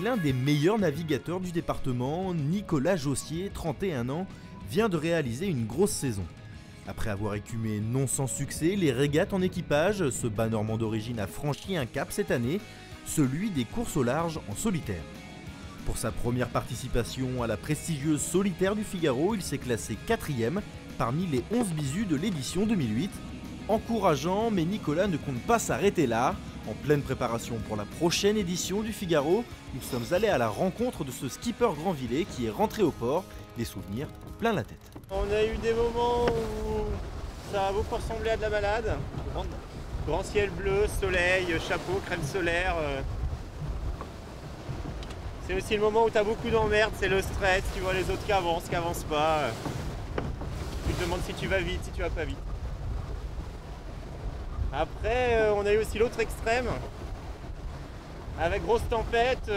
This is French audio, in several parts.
l'un des meilleurs navigateurs du département, Nicolas Jossier, 31 ans, vient de réaliser une grosse saison. Après avoir écumé non sans succès les régates en équipage, ce bas normand d'origine a franchi un cap cette année, celui des courses au large en solitaire. Pour sa première participation à la prestigieuse Solitaire du Figaro, il s'est classé 4e parmi les 11 bisus de l'édition 2008. Encourageant, mais Nicolas ne compte pas s'arrêter là. En pleine préparation pour la prochaine édition du Figaro, nous sommes allés à la rencontre de ce skipper Grandvillers qui est rentré au port, les souvenirs plein la tête. On a eu des moments où ça a beaucoup ressemblé à de la balade. Grand ciel bleu, soleil, chapeau, crème solaire. C'est aussi le moment où tu as beaucoup d'emmerdes, c'est le stress, tu vois les autres qui avancent pas. Tu te demandes si tu vas vite, si tu vas pas vite. Après, on a eu aussi l'autre extrême, avec grosse tempête,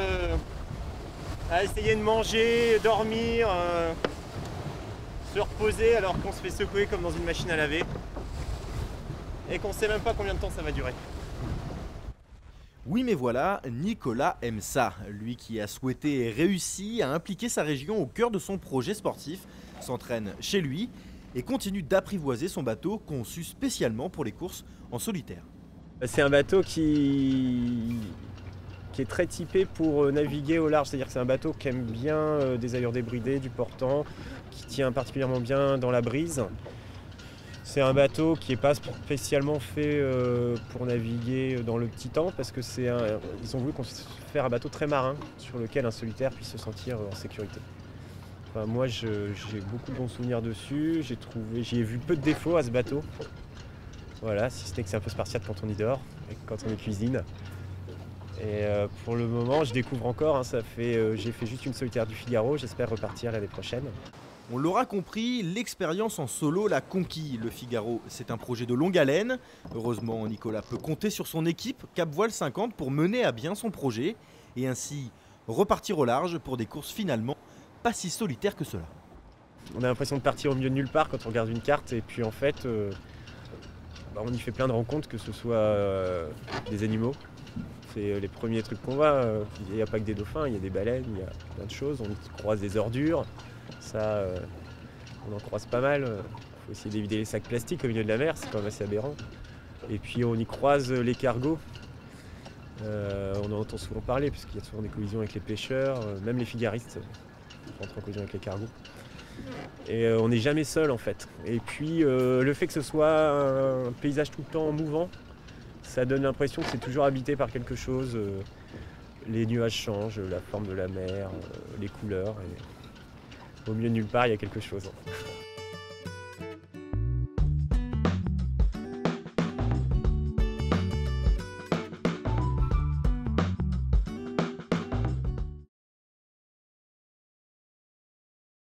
à essayer de manger, dormir, se reposer alors qu'on se fait secouer comme dans une machine à laver et qu'on sait même pas combien de temps ça va durer. Oui mais voilà, Nicolas aime ça. Lui qui a souhaité et réussi à impliquer sa région au cœur de son projet sportif, s'entraîne chez lui et continue d'apprivoiser son bateau conçu spécialement pour les courses en solitaire. C'est un bateau qui est très typé pour naviguer au large, c'est-à-dire que c'est un bateau qui aime bien des allures débridées, du portant, qui tient particulièrement bien dans la brise. C'est un bateau qui n'est pas spécialement fait pour naviguer dans le petit temps parce que ils ont voulu faire un bateau très marin sur lequel un solitaire puisse se sentir en sécurité. Enfin, moi j'ai beaucoup de bons souvenirs dessus, j'y ai vu peu de défauts à ce bateau. Voilà, si ce n'est que c'est un peu spartiate quand on y dort et quand on y cuisine. Et pour le moment je découvre encore, j'ai fait juste une solitaire du Figaro, j'espère repartir l'année prochaine. On l'aura compris, l'expérience en solo l'a conquis. Le Figaro, c'est un projet de longue haleine. Heureusement, Nicolas peut compter sur son équipe Cap Voile 50 pour mener à bien son projet et ainsi repartir au large pour des courses finalement pas si solitaires que cela. On a l'impression de partir au milieu de nulle part quand on regarde une carte et puis en fait, on y fait plein de rencontres, que ce soit des animaux. C'est les premiers trucs qu'on voit. Il n'y a pas que des dauphins, il y a des baleines, il y a plein de choses. On croise des ordures. Ça, on en croise pas mal. Il faut essayer d'éviter les sacs plastiques au milieu de la mer, c'est quand même assez aberrant. Et puis on y croise les cargos. On en entend souvent parler, puisqu'il y a souvent des collisions avec les pêcheurs, même les figaristes rentrent en collision avec les cargos. Et on n'est jamais seul en fait. Et puis le fait que ce soit un paysage tout le temps mouvant, ça donne l'impression que c'est toujours habité par quelque chose. Les nuages changent, la forme de la mer, les couleurs. Et au milieu de nulle part, il y a quelque chose.